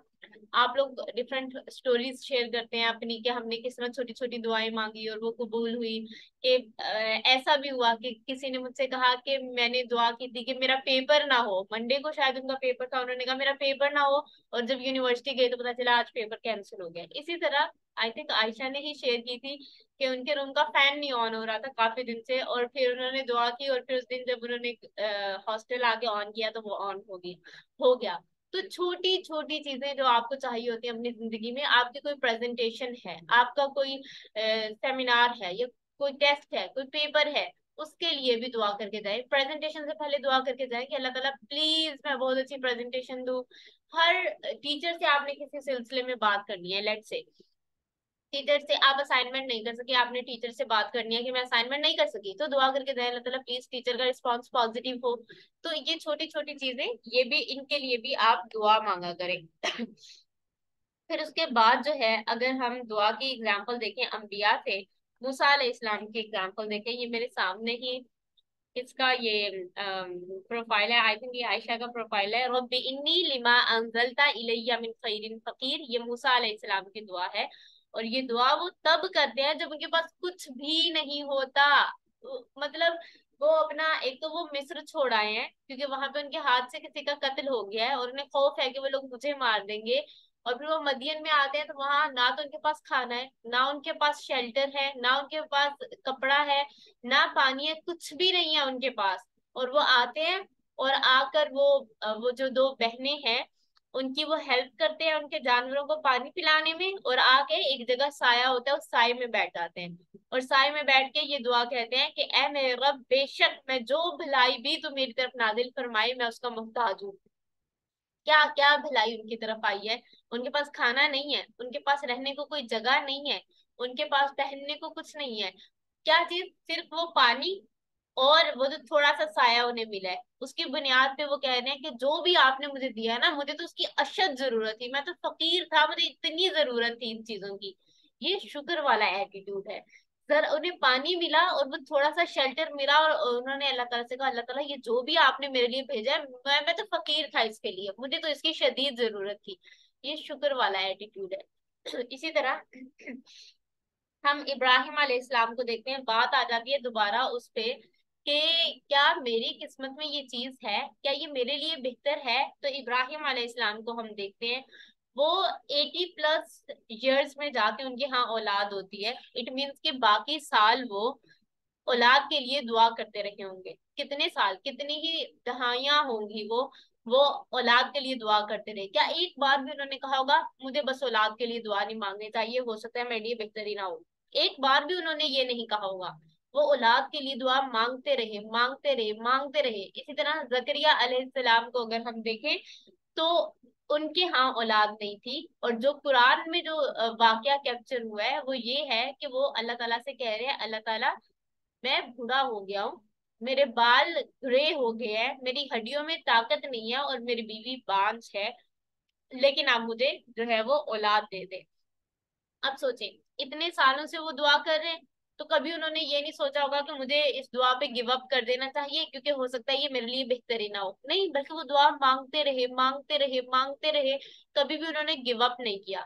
आप लोग डिफरेंट स्टोरीज शेयर करते हैं अपनी कि हमने किस तरह छोटी छोटी दुआएं मांगी और वो कबूल हुई। कि ऐसा भी हुआ कि किसी ने मुझसे कहा कि मैंने दुआ की थी कि मेरा पेपर ना हो, मंडे को शायद उनका पेपर था, उन्होंने कहा मेरा पेपर ना हो, और जब यूनिवर्सिटी गए तो पता चला आज पेपर कैंसिल हो गया। इसी तरह आई थिंक आयशा ने ही शेयर की थी कि उनके रूम का फैन नहीं ऑन हो रहा था काफी दिन से, और फिर उन्होंने दुआ की और फिर उस दिन जब उन्होंने हॉस्टल आके ऑन किया तो वो ऑन हो गया। तो छोटी छोटी चीजें जो आपको चाहिए होती है अपनी जिंदगी में, आपकी कोई प्रेजेंटेशन है, आपका कोई सेमिनार है, या कोई टेस्ट है, कोई पेपर है, उसके लिए भी दुआ करके जाए। प्रेजेंटेशन से पहले दुआ करके जाए कि अल्लाह ताला प्लीज मैं बहुत अच्छी प्रेजेंटेशन दूं। हर टीचर से आपने किसी सिलसिले में बात करनी है, लेट्स से टीचर से आप असाइनमेंट नहीं कर सके, आपने टीचर से बात करनी है कि मैं असाइनमेंट नहीं कर सकी, तो दुआ करके जाए अल्लाह ताला प्लीज टीचर का रिस्पांस पॉजिटिव हो। तो ये छोटी छोटी चीजें, ये भी इनके लिए भी आप दुआ मांगा करें। फिर उसके बाद जो है अगर हम दुआ की एग्जाम्पल देखें अंबिया से, मूसा अलैहिस्सलाम की एग्जाम्पल देखें, ये मेरे सामने ही इसका ये प्रोफाइल है, आई थिंक ये आयशा का प्रोफाइल है। रब्बी इन्नी लिमा अंजलता इलैया मिन खैरिन फकीर, ये मूसा अलैहिस्सलाम की दुआ है। और ये दुआ वो तब करते हैं जब उनके पास कुछ भी नहीं होता। मतलब वो अपना, एक तो वो मिस्र छोड़ आए हैं क्योंकि वहां पे उनके हाथ से किसी का कत्ल हो गया है और उन्हें खौफ है कि वो लोग मुझे मार देंगे। और फिर वो मदियन में आते हैं तो वहां ना तो उनके पास खाना है, ना उनके पास शेल्टर है, ना उनके पास कपड़ा है, ना पानी है, कुछ भी नहीं है उनके पास। और वो आते हैं और आकर वो जो दो बहनें हैं उनकी वो हेल्प करते हैं उनके जानवरों को पानी पिलाने में, और आके एक जगह साया होता है उस साये में बैठ जाते हैं। और साये में बैठ के ये दुआ कहते हैं कि ए मेरे रब, बेशक मैं जो भलाई भी तू मेरी तरफ नाजिल फरमाए मैं उसका मुहताज हूँ। क्या क्या भलाई उनकी तरफ आई है। उनके पास खाना नहीं है, उनके पास रहने को कोई जगह नहीं है, उनके पास पहनने को कुछ नहीं है। क्या चीज, सिर्फ वो पानी और वो जो थोड़ा सा साया उन्हें मिला है उसकी बुनियाद पे वो कह रहे हैं कि जो भी आपने मुझे दिया है ना, मुझे तो उसकी अशद जरूरत थी, मैं तो फकीर था, मुझे इतनी जरूरत थी इन चीजों की। ये शुक्र वाला एटीट्यूड है। सर उन्हें पानी मिला और वो थोड़ा सा शेल्टर मिला, और उन्होंने अल्लाह ताला से कहा, अल्लाह ताला ये जो भी आपने मेरे लिए भेजा है, मैं तो फकीर था इसके लिए, मुझे तो इसकी शदीद जरूरत थी। ये शुक्र वाला एटीट्यूड है। इसी तरह हम इब्राहिम अलैहिस्सलाम को देखते हैं, बात आ जाती है दोबारा उस पे कि क्या मेरी किस्मत में ये चीज है, क्या ये मेरे लिए बेहतर है। तो इब्राहिम अलैहिस्सलाम को हम देखते हैं, वो 80+ ईयर्स में जाके उनके यहाँ औलाद होती है। इट मीन्स कि बाकी साल वो औलाद के लिए दुआ करते रहे होंगे। कितने साल, कितनी ही दहाइयां होंगी वो औलाद के लिए दुआ करते रहे। क्या एक बार भी उन्होंने कहा होगा मुझे बस औलाद के लिए दुआ नहीं मांगनी चाहिए, हो सकता है मेरे लिए बेहतरी ना हो। एक बार भी उन्होंने ये नहीं कहा होगा। वो औलाद के लिए दुआ मांगते रहे, मांगते रहे, मांगते रहे। इसी तरह जकरिया अलैहिस्सलाम को अगर हम देखें तो उनके यहाँ औलाद नहीं थी, और जो कुरान में जो वाकया कैप्चर हुआ है वो ये है कि वो अल्लाह ताला से कह रहे हैं, अल्लाह ताला मैं बूढ़ा हो गया हूँ, मेरे बाल ग्रे हो गए हैं, मेरी हड्डियों में ताकत नहीं है, और मेरी बीवी बांझ है, लेकिन आप मुझे जो है वो औलाद दे दे। अब सोचें, इतने सालों से वो दुआ कर रहे हैं, तो कभी उन्होंने ये नहीं सोचा होगा कि मुझे इस दुआ पे गिव अप कर देना चाहिए क्योंकि हो सकता है ये मेरे लिए बेहतरी ना हो। नहीं, बल्कि वो दुआ मांगते रहे, मांगते रहे, मांगते रहे, कभी भी उन्होंने गिव अप नहीं किया।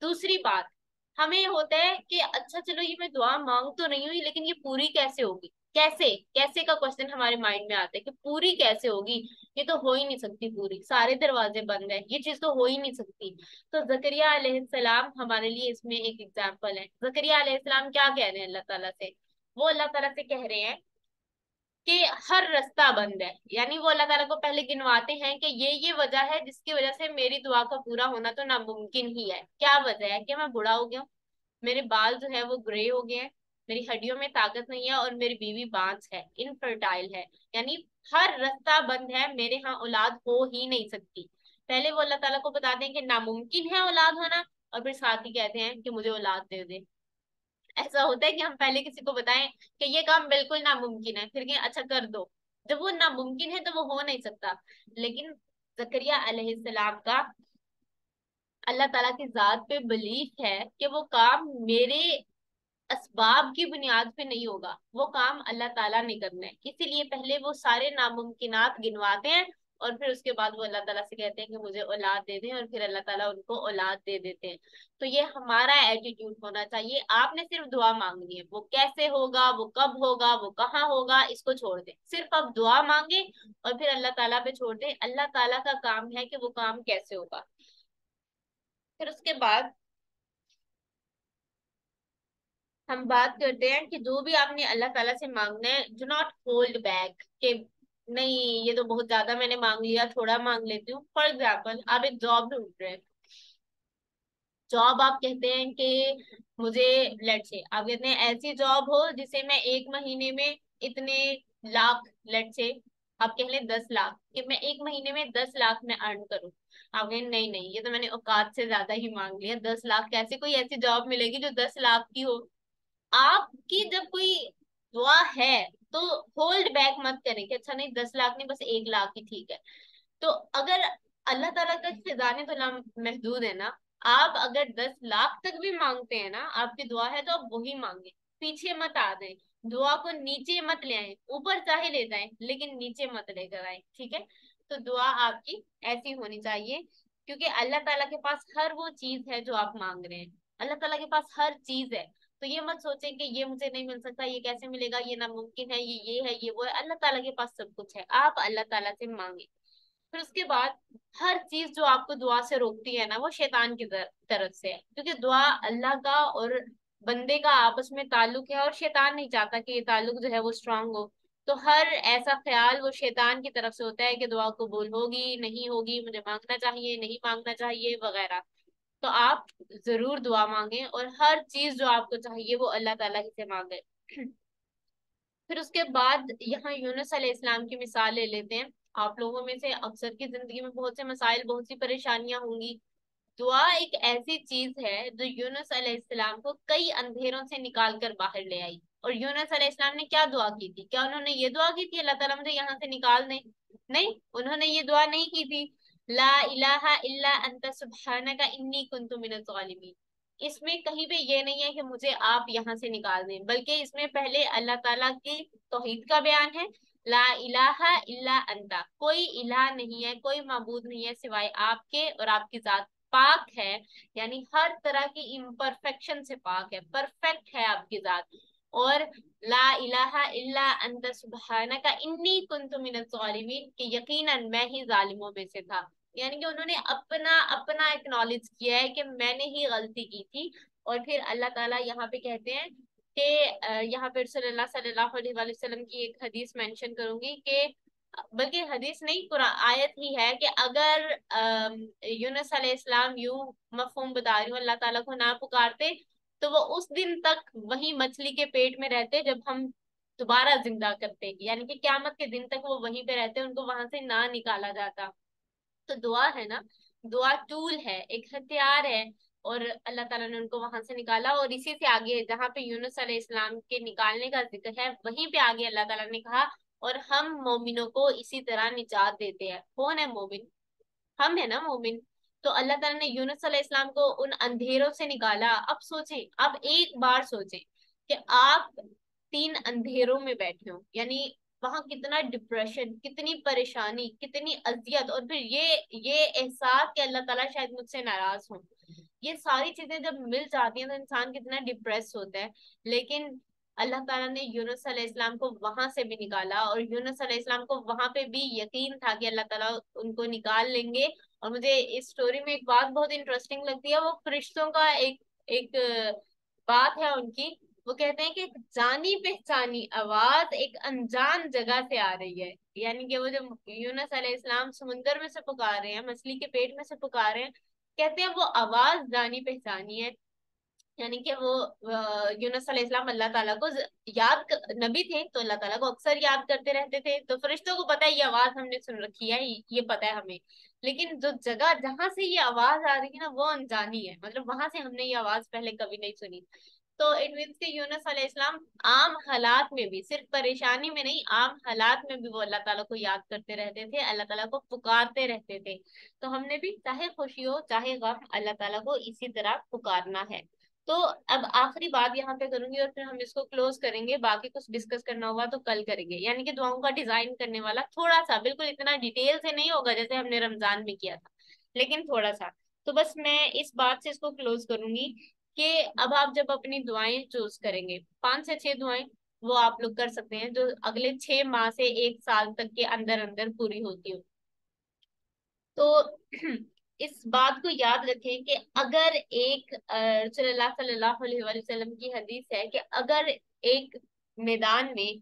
दूसरी बात, हमें होता है कि अच्छा चलो ये मैं दुआ मांग तो नहीं हुई, लेकिन ये पूरी कैसे होगी, कैसे कैसे का क्वेश्चन हमारे माइंड में आता है कि पूरी कैसे होगी। ये तो हो ही नहीं सकती पूरी, सारे दरवाजे बंद है, ये चीज तो हो ही नहीं सकती। तो जकरिया अलैहिस्सलाम हमारे लिए इसमें एक एग्जाम्पल है। जकरिया अलैहिस्सलाम क्या कह रहे हैं अल्लाह ताला से, वो अल्लाह ताला से कह रहे हैं कि हर रास्ता बंद है। यानी वो अल्लाह ताला को पहले गिनवाते हैं कि ये वजह है जिसकी वजह से मेरी दुआ का पूरा होना तो नामुमकिन ही है। क्या वजह है? कि मैं बूढ़ा हो गया हूँ, मेरे बाल जो है वो ग्रे हो गए हैं, मेरी हड्डियों में ताकत नहीं है, और मेरी बीवी बांझ है, इनफर्टाइल है। यानी हर रास्ता बंद है, मेरे यहाँ औलाद हो ही नहीं सकती। पहले वो अल्लाह ताला को बताते हैं कि नामुमकिन है औलाद होना, और फिर साथ ही कहते हैं कि मुझे औलाद दे दे। ऐसा होता है कि हम पहले किसी को बताएं कि ये काम बिल्कुल नामुमकिन है, फिर कहें अच्छा कर दो। जब वो नामुमकिन है तो वो हो नहीं सकता। लेकिन जकरिया अलैहिस्सलाम का अल्लाह ताला की जात पे बिलीफ है कि वो काम मेरे असबाब की बुनियाद पे नहीं होगा, वो काम अल्लाह ताला ने करना है। इसीलिए पहले वो सारे नामुमकिनात गिनवाते हैं, और फिर उसके बाद वो अल्लाह ताला से कहते हैं कि मुझे औलाद दे दें, और फिर अल्लाह ताला उनको औलाद दे देते हैं। तो ये हमारा एटीट्यूड होना चाहिए। आपने सिर्फ दुआ मांगनी है, वो कैसे होगा, वो कब होगा, वो कहाँ होगा, इसको छोड़ दें। सिर्फ आप दुआ मांगे और फिर अल्लाह ताला पे छोड़ दें। अल्लाह ताला का काम है कि वो काम कैसे होगा। फिर उसके बाद हम बात करते हैं कि जो भी आपने अल्लाह ताला से मांगना है, डू नॉट होल्ड बैक कि नहीं ये तो बहुत ज्यादा मैंने मांग लिया, थोड़ा मांग लेती हूँ। फॉर एग्जाम्पल, आप एक जॉब ढूंढ रहे हैं। जॉब आप कहते हैं कि मुझे, लेट से आप कहते हैं ऐसी जॉब हो जिसे मैं 1 महीने में इतने लाख, लेट से आप कह लें 10 लाख, कि मैं 1 महीने में 10 लाख में अर्न करूं। आप कहें नहीं नहीं, ये तो मैंने औकात से ज्यादा ही मांग लिया, 10 लाख कैसे, कोई ऐसी जॉब मिलेगी जो 10 लाख की हो। आपकी जब कोई दुआ है तो होल्ड बैक मत करें कि अच्छा नहीं 10 लाख नहीं, बस 1 लाख ही ठीक है। तो अगर अल्लाह ताला का खजाने तो ना महदूद है ना, आप अगर 10 लाख तक भी मांगते हैं ना, आपकी दुआ है तो आप वही मांगे। पीछे मत आ जाए, दुआ को नीचे मत ले आए, ऊपर चाहे ले जाए लेकिन नीचे मत लेकर आए, ठीक है। तो दुआ आपकी ऐसी होनी चाहिए, क्योंकि अल्लाह ताला के पास हर वो चीज है जो आप मांग रहे हैं। अल्लाह ताला के पास हर चीज है। तो ये मत सोचें कि ये मुझे नहीं मिल सकता, ये कैसे मिलेगा, ये नामुमकिन है, ये है, ये वो है। अल्लाह ताला के पास सब कुछ है, आप अल्लाह ताला से मांगे। फिर उसके बाद हर चीज जो आपको दुआ से रोकती है ना, वो शैतान की तरफ से है, क्योंकि दुआ अल्लाह का और बंदे का आपस में ताल्लुक है, और शैतान नहीं चाहता कि ये ताल्लुक जो है वो स्ट्रांग हो। तो हर ऐसा ख्याल वो शैतान की तरफ से होता है कि दुआ कबूल होगी नहीं होगी, मुझे मांगना चाहिए नहीं मांगना चाहिए वगैरह। तो आप जरूर दुआ मांगे, और हर चीज जो आपको चाहिए वो अल्लाह ताला ही से मांगे। फिर उसके बाद यहाँ यूनुस अलैहिस्सलाम की मिसाल ले लेते हैं। आप लोगों में से अक्सर की जिंदगी में बहुत से मसाइल, बहुत सी परेशानियां होंगी। दुआ एक ऐसी चीज है जो यूनुस अलैहिस्सलाम को कई अंधेरों से निकाल कर बाहर ले आई। और यूनुस अलैहिस्सलाम ने क्या दुआ की थी? क्या उन्होंने ये दुआ की थी अल्लाह ताला मुझे यहाँ से निकाल दे? नहीं, उन्होंने ये दुआ नहीं की थी। ला इलाहा इल्ला अंता सुब्हानका इन्नी कुन्तु मिनज़ ज़ालिमीन। इसमें कहीं पे ये नहीं है कि मुझे आप यहाँ से निकाल दें, बल्कि इसमें पहले अल्लाह ताला की तौहीद का बयान है। ला इलाहा इल्ला अंता, कोई इलाह नहीं है, कोई माबूद नहीं है सिवाय आपके, और आपकी जात पाक है, यानी हर तरह की इम्परफेक्शन से पाक है, परफेक्ट है आपकी जात। और ला इलाहा इल्ला अंता सुब्हानका इन्नी कुन्तु मिनज़ ज़ालिमीन, कि यकीनन मैं ही जालिमों में से था। यानी कि उन्होंने अपना अपना एक्नॉलेज किया है कि मैंने ही गलती की थी। और फिर अल्लाह ताला यहाँ पे कहते हैं कि यहाँ पे रसूलुल्लाह सल्लल्लाहु अलैहि वसल्लम की एक हदीस मेंशन करूंगी कि, बल्कि हदीस नहीं, कुरान आयत ही है कि अगर यूनुस अलैहिस्सलाम, यूं मफहूम बता रही हूँ, अल्लाह ताला को ना पुकारते तो वो उस दिन तक वही मछली के पेट में रहते जब हम दोबारा जिंदा करते, यानी कि क्यामत के दिन तक वो वहीं पे रहते, उनको वहां से ना निकाला जाता। तो दुआ है ना, दुआ टूल है, एक हथियार है। और अल्लाह ताला ने उनको वहां से निकाला, और इसी से आगे जहाँ पे यूनुस अलैहिस्सलाम के निकालने का जिक्र है, वहीं पे आगे अल्लाह ताला ने कहा, और हम मोमिनों को इसी तरह निजात देते हैं। कौन है मोमिन? हम है ना मोमिन। तो अल्लाह ताला ने यूनुस अलैहिस्सलाम को उन अंधेरों से निकाला। अब सोचें, अब एक बार सोचें कि आप 3 अंधेरों में बैठे हो, यानी वहां कितना डिप्रेशन, कितनी परेशानी, कितनी अजियत, और फिर ये एहसास कि अल्लाह ताला शायद मुझसे नाराज हो, ये सारी चीजें जब मिल जाती हैं तो इंसान कितना डिप्रेस होता है। लेकिन अल्लाह ताला ने यूनुस अलैहिस्सलाम को वहां से भी निकाला, और यूनुस अलैहिस्सलाम को वहां पे भी यकीन था कि अल्लाह ताला उनको निकाल लेंगे। और मुझे इस स्टोरी में एक बात बहुत इंटरेस्टिंग लगती है, वो फरिश्तों का एक एक बात है उनकी। वो कहते हैं कि एक जानी पहचानी आवाज एक अनजान जगह से आ रही है, यानी कि वो जो यूनुस अलैहिस्सलाम समुंदर में से पुकार रहे हैं, मछली के पेट में से पुकार रहे हैं, कहते हैं वो आवाज जानी पहचानी है। यानी कि वो यूनुस अलैहिस्सलाम अल्लाह ताला को नबी थे तो अल्लाह ताला को अक्सर याद करते रहते थे, तो फरिश्तों को पता है ये आवाज हमने सुन रखी है, ये पता है हमें। लेकिन जो जगह जहां से ये आवाज आ रही है ना, वो अनजानी है, मतलब वहां से हमने ये आवाज पहले कभी नहीं सुनी। तो इट मीन्स कि यूनुस अलैहिस्सलाम आम हालात में भी, सिर्फ परेशानी में नहीं, आम हालात में भी वो अल्लाह ताला को याद करते रहते थे, अल्लाह ताला को पुकारते रहते थे। तो हमने भी चाहे खुशी हो चाहे गम, अल्लाह ताला को इसी तरह पुकारना है। तो अब आखिरी बात यहाँ पे करूंगी और फिर हम इसको क्लोज करेंगे, बाकी कुछ डिस्कस करना होगा तो कल करेंगे। यानी कि दुआओं का डिजाइन करने वाला थोड़ा सा, बिल्कुल इतना डिटेल से नहीं होगा जैसे हमने रमजान में किया था, लेकिन थोड़ा सा। तो बस मैं इस बात से इसको क्लोज करूंगी कि अब आप जब अपनी दुआएं चूज करेंगे, 5 से 6 दुआएं वो आप लोग कर सकते हैं जो अगले 6 माह से 1 साल तक के अंदर अंदर पूरी होती हो। तो इस बात को याद रखें कि अगर एक रसूलुल्लाह सल्लल्लाहु अलैहि वसल्लम की हदीस है कि अगर एक मैदान में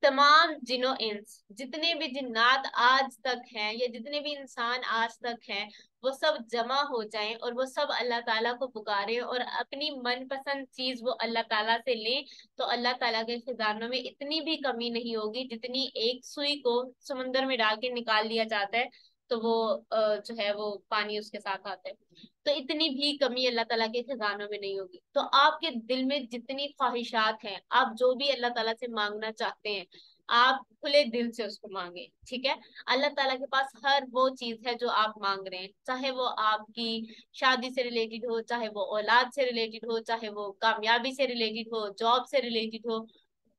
तमाम जिनो इंस, जितने भी जिन्नात आज तक हैं या जितने भी इंसान आज तक हैं, वो सब जमा हो जाएं और वो सब अल्लाह ताला को पुकारें और अपनी मनपसंद चीज वो अल्लाह ताला से लें, तो अल्लाह ताला के खजानों में इतनी भी कमी नहीं होगी। जितनी एक सुई को समुंदर में डाल के निकाल लिया जाता है तो वो जो है वो पानी उसके साथ आता है, तो इतनी भी कमी अल्लाह ताला के खजानों में नहीं होगी। तो आपके दिल में जितनी ख्वाहिशात हैं, आप जो भी अल्लाह ताला से मांगना चाहते हैं, आप खुले दिल से उसको मांगे, ठीक है। अल्लाह ताला के पास हर वो चीज है जो आप मांग रहे हैं, चाहे वो आपकी शादी से रिलेटेड हो, चाहे वो औलाद से रिलेटेड हो, चाहे वो कामयाबी से रिलेटेड हो, जॉब से रिलेटेड हो,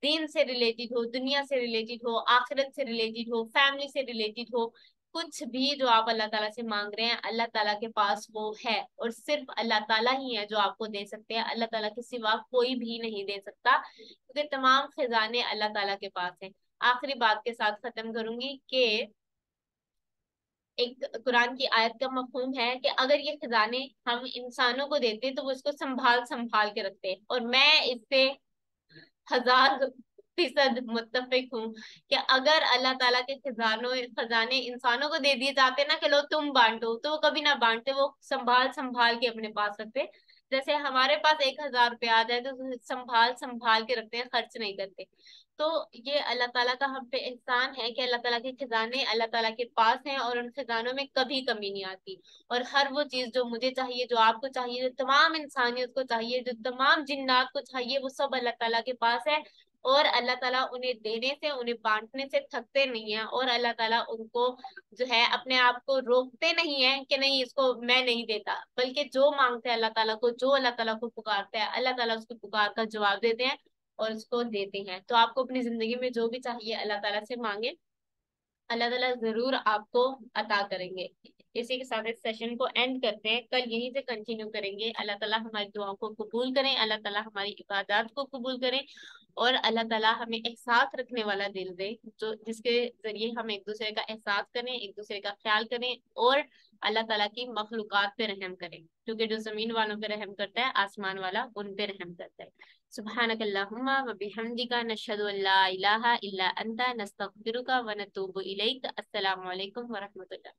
दीन से रिलेटेड हो, दुनिया से रिलेटेड हो, आखिरत से रिलेटेड हो, फैमिली से रिलेटेड हो, कुछ भी जो आप अल्लाह ताला से मांग रहे हैं अल्लाह ताला के पास वो है। और सिर्फ अल्लाह ताला ही है जो आपको दे सकते हैं, अल्लाह ताला के सिवा कोई भी नहीं दे सकता, क्योंकि तमाम खजाने अल्लाह ताला के पास हैं। आखिरी बात के साथ खत्म करूंगी कि एक कुरान की आयत का मफहूम है कि अगर ये खजाने हम इंसानों को देते तो वो इसको संभाल संभाल के रखते, और मैं इससे 1000% मुत्तफिक हूँ कि अगर अल्लाह ताला के खजानों खजाने इंसानों को दे दिए जाते ना कि लो तुम बांटो, तो वो कभी ना बांटते, वो संभाल संभाल के अपने पास रखते। जैसे हमारे पास 1000 रुपया आ जाए तो संभाल संभाल के रखते हैं, खर्च नहीं करते। तो ये अल्लाह ताला का हम पे एहसान है कि अल्लाह ताला के खजाने अल्लाह ताला के पास हैं और उन खजानों में कभी कमी नहीं आती। और हर वो चीज जो मुझे चाहिए, जो आपको चाहिए, जो तमाम इंसानियत को चाहिए, जो तमाम जिन्नात को चाहिए, वो सब अल्लाह ताला के पास है। और अल्लाह ताला उन्हें देने से, उन्हें बांटने से थकते नहीं है। और अल्लाह ताला उनको जो है अपने आप को रोकते नहीं है कि नहीं इसको मैं नहीं देता, बल्कि जो मांगते हैं अल्लाह ताला को, जो अल्लाह ताला को पुकारते हैं, अल्लाह ताला उसकी पुकार का जवाब देते हैं और उसको देते हैं। तो आपको अपनी जिंदगी में जो भी चाहिए अल्लाह ताला से मांगे, अल्लाह ताला जरूर आपको अता करेंगे। इसी के साथ इस सेशन को एंड करते हैं, कल यहीं से कंटिन्यू करेंगे। अल्लाह ताला हमारी दुआओं को कबूल करें, अल्लाह ताला हमारी इबादत को कबूल करें, और अल्लाह ताला हमें एहसास रखने वाला दिल दे, जो जिसके जरिए हम एक दूसरे का एहसास करें, एक दूसरे का ख्याल करें, और अल्लाह ताला की मखलूकात पे रहम करें, क्योंकि जो जमीन वालों पे रहम करता है, आसमान वाला उन पे रहम करता है। सुब्हानकल्लाहुम्मा व बिहम्दिका नशहदु अल्ला इलाहा इल्ला अंता नस्तगफिरुका व नतूबु इलैक। अस्सलामु अलैकुम व रहमतुल्लाह।